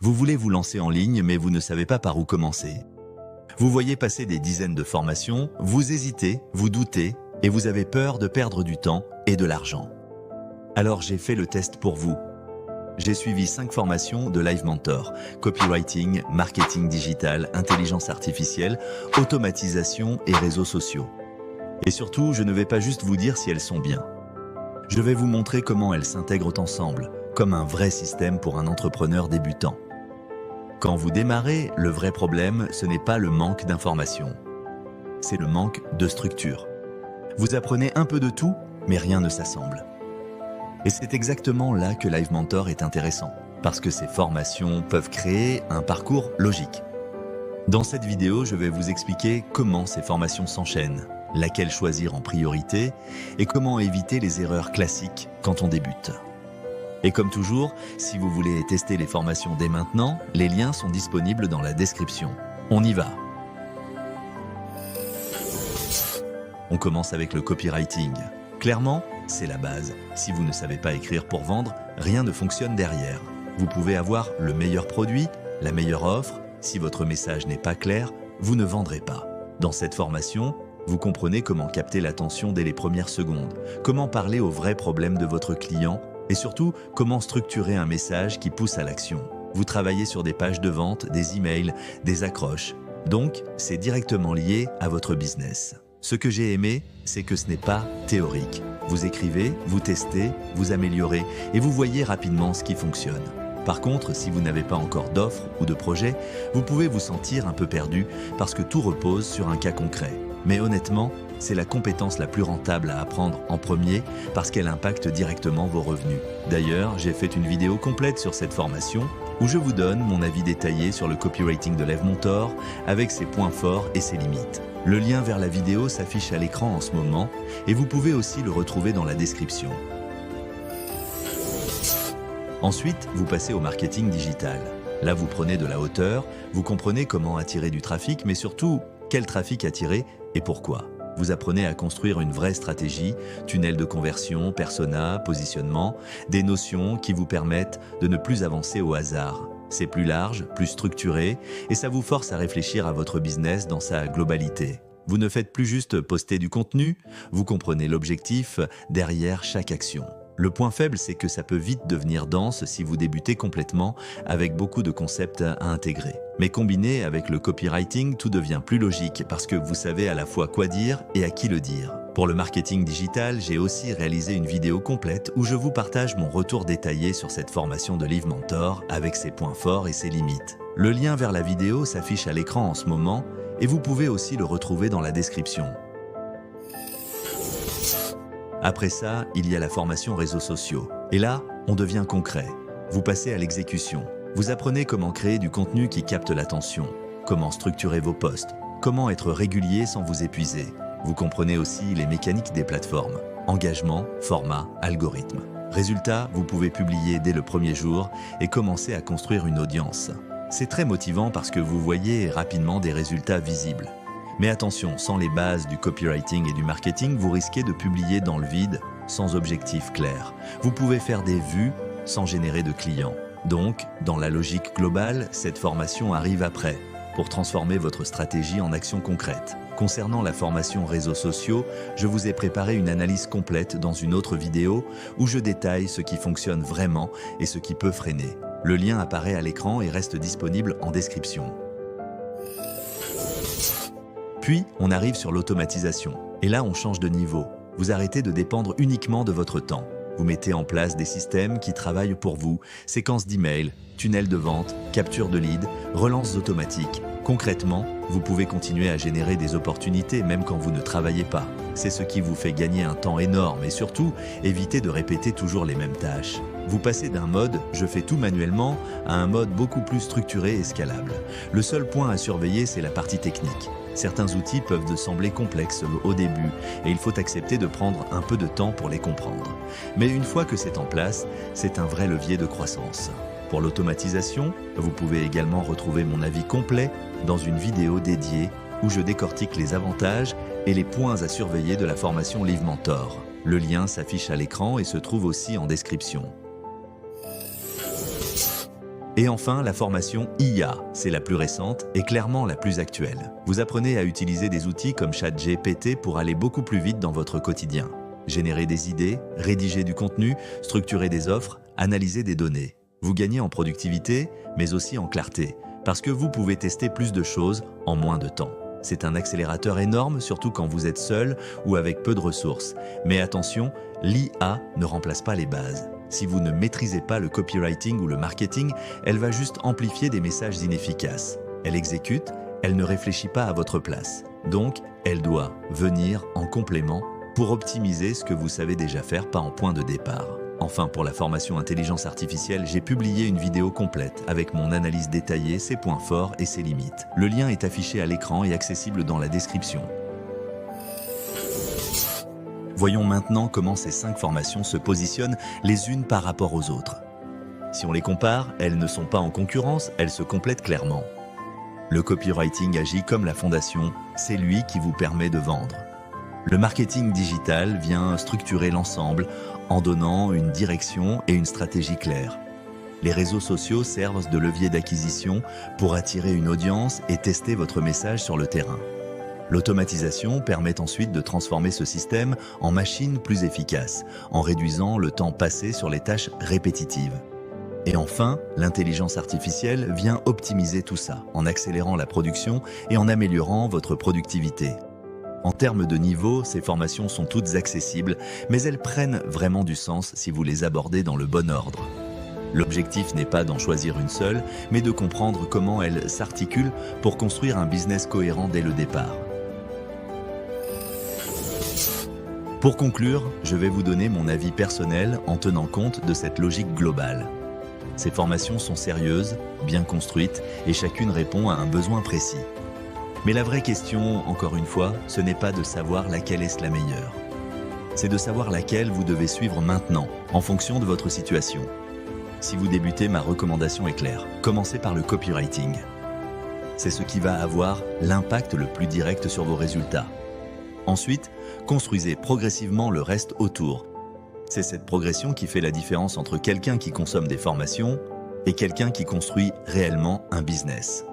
Vous voulez vous lancer en ligne, mais vous ne savez pas par où commencer. Vous voyez passer des dizaines de formations, vous hésitez, vous doutez, et vous avez peur de perdre du temps et de l'argent. Alors j'ai fait le test pour vous. J'ai suivi 5 formations de Live Mentor, copywriting, marketing digital, intelligence artificielle, automatisation et réseaux sociaux. Et surtout, je ne vais pas juste vous dire si elles sont bien. Je vais vous montrer comment elles s'intègrent ensemble, comme un vrai système pour un entrepreneur débutant. Quand vous démarrez, le vrai problème, ce n'est pas le manque d'informations. C'est le manque de structure. Vous apprenez un peu de tout, mais rien ne s'assemble. Et c'est exactement là que Live Mentor est intéressant, parce que ces formations peuvent créer un parcours logique. Dans cette vidéo, je vais vous expliquer comment ces formations s'enchaînent, laquelle choisir en priorité et comment éviter les erreurs classiques quand on débute. Et comme toujours, si vous voulez tester les formations dès maintenant, les liens sont disponibles dans la description. On y va! On commence avec le copywriting. Clairement, c'est la base. Si vous ne savez pas écrire pour vendre, rien ne fonctionne derrière. Vous pouvez avoir le meilleur produit, la meilleure offre. Si votre message n'est pas clair, vous ne vendrez pas. Dans cette formation, vous comprenez comment capter l'attention dès les premières secondes, comment parler aux vrais problèmes de votre client et surtout comment structurer un message qui pousse à l'action. Vous travaillez sur des pages de vente, des emails, des accroches. Donc, c'est directement lié à votre business. Ce que j'ai aimé, c'est que ce n'est pas théorique. Vous écrivez, vous testez, vous améliorez et vous voyez rapidement ce qui fonctionne. Par contre, si vous n'avez pas encore d'offre ou de projet, vous pouvez vous sentir un peu perdu parce que tout repose sur un cas concret. Mais honnêtement, c'est la compétence la plus rentable à apprendre en premier parce qu'elle impacte directement vos revenus. D'ailleurs, j'ai fait une vidéo complète sur cette formation où je vous donne mon avis détaillé sur le copywriting de Live Mentor avec ses points forts et ses limites. Le lien vers la vidéo s'affiche à l'écran en ce moment et vous pouvez aussi le retrouver dans la description. Ensuite, vous passez au marketing digital. Là, vous prenez de la hauteur, vous comprenez comment attirer du trafic, mais surtout, quel trafic attirer et pourquoi. Vous apprenez à construire une vraie stratégie, tunnel de conversion, persona, positionnement, des notions qui vous permettent de ne plus avancer au hasard. C'est plus large, plus structuré, et ça vous force à réfléchir à votre business dans sa globalité. Vous ne faites plus juste poster du contenu, vous comprenez l'objectif derrière chaque action. Le point faible, c'est que ça peut vite devenir dense si vous débutez complètement avec beaucoup de concepts à intégrer. Mais combiné avec le copywriting, tout devient plus logique parce que vous savez à la fois quoi dire et à qui le dire. Pour le marketing digital, j'ai aussi réalisé une vidéo complète où je vous partage mon retour détaillé sur cette formation de Live Mentor avec ses points forts et ses limites. Le lien vers la vidéo s'affiche à l'écran en ce moment et vous pouvez aussi le retrouver dans la description. Après ça, il y a la formation réseaux sociaux. Et là, on devient concret. Vous passez à l'exécution. Vous apprenez comment créer du contenu qui capte l'attention, comment structurer vos posts, comment être régulier sans vous épuiser. Vous comprenez aussi les mécaniques des plateformes, engagement, format, algorithme. Résultat, vous pouvez publier dès le premier jour et commencer à construire une audience. C'est très motivant parce que vous voyez rapidement des résultats visibles. Mais attention, sans les bases du copywriting et du marketing, vous risquez de publier dans le vide, sans objectif clair. Vous pouvez faire des vues sans générer de clients. Donc, dans la logique globale, cette formation arrive après, pour transformer votre stratégie en action concrète. Concernant la formation réseaux sociaux, je vous ai préparé une analyse complète dans une autre vidéo où je détaille ce qui fonctionne vraiment et ce qui peut freiner. Le lien apparaît à l'écran et reste disponible en description. Puis, on arrive sur l'automatisation. Et là, on change de niveau. Vous arrêtez de dépendre uniquement de votre temps. Vous mettez en place des systèmes qui travaillent pour vous, séquences d'emails, tunnels de vente, capture de leads, relances automatiques. Concrètement, vous pouvez continuer à générer des opportunités même quand vous ne travaillez pas. C'est ce qui vous fait gagner un temps énorme et surtout, éviter de répéter toujours les mêmes tâches. Vous passez d'un mode « je fais tout manuellement » à un mode beaucoup plus structuré et scalable. Le seul point à surveiller, c'est la partie technique. Certains outils peuvent sembler complexes au début et il faut accepter de prendre un peu de temps pour les comprendre. Mais une fois que c'est en place, c'est un vrai levier de croissance. Pour l'automatisation, vous pouvez également retrouver mon avis complet dans une vidéo dédiée où je décortique les avantages et les points à surveiller de la formation Live Mentor. Le lien s'affiche à l'écran et se trouve aussi en description. Et enfin, la formation IA, c'est la plus récente et clairement la plus actuelle. Vous apprenez à utiliser des outils comme ChatGPT pour aller beaucoup plus vite dans votre quotidien. Générer des idées, rédiger du contenu, structurer des offres, analyser des données. Vous gagnez en productivité, mais aussi en clarté, parce que vous pouvez tester plus de choses en moins de temps. C'est un accélérateur énorme, surtout quand vous êtes seul ou avec peu de ressources. Mais attention, l'IA ne remplace pas les bases. Si vous ne maîtrisez pas le copywriting ou le marketing, elle va juste amplifier des messages inefficaces. Elle exécute, elle ne réfléchit pas à votre place. Donc, elle doit venir en complément pour optimiser ce que vous savez déjà faire, pas en point de départ. Enfin, pour la formation intelligence artificielle, j'ai publié une vidéo complète avec mon analyse détaillée, ses points forts et ses limites. Le lien est affiché à l'écran et accessible dans la description. Voyons maintenant comment ces 5 formations se positionnent les unes par rapport aux autres. Si on les compare, elles ne sont pas en concurrence, elles se complètent clairement. Le copywriting agit comme la fondation, c'est lui qui vous permet de vendre. Le marketing digital vient structurer l'ensemble en donnant une direction et une stratégie claire. Les réseaux sociaux servent de levier d'acquisition pour attirer une audience et tester votre message sur le terrain. L'automatisation permet ensuite de transformer ce système en machine plus efficace, en réduisant le temps passé sur les tâches répétitives. Et enfin, l'intelligence artificielle vient optimiser tout ça, en accélérant la production et en améliorant votre productivité. En termes de niveau, ces formations sont toutes accessibles, mais elles prennent vraiment du sens si vous les abordez dans le bon ordre. L'objectif n'est pas d'en choisir une seule, mais de comprendre comment elles s'articulent pour construire un business cohérent dès le départ. Pour conclure, je vais vous donner mon avis personnel en tenant compte de cette logique globale. Ces formations sont sérieuses, bien construites et chacune répond à un besoin précis. Mais la vraie question, encore une fois, ce n'est pas de savoir laquelle est la meilleure. C'est de savoir laquelle vous devez suivre maintenant, en fonction de votre situation. Si vous débutez, ma recommandation est claire. Commencez par le copywriting. C'est ce qui va avoir l'impact le plus direct sur vos résultats. Ensuite, construisez progressivement le reste autour. C'est cette progression qui fait la différence entre quelqu'un qui consomme des formations et quelqu'un qui construit réellement un business.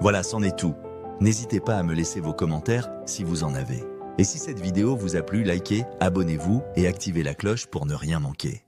Voilà, c'en est tout. N'hésitez pas à me laisser vos commentaires si vous en avez. Et si cette vidéo vous a plu, likez, abonnez-vous et activez la cloche pour ne rien manquer.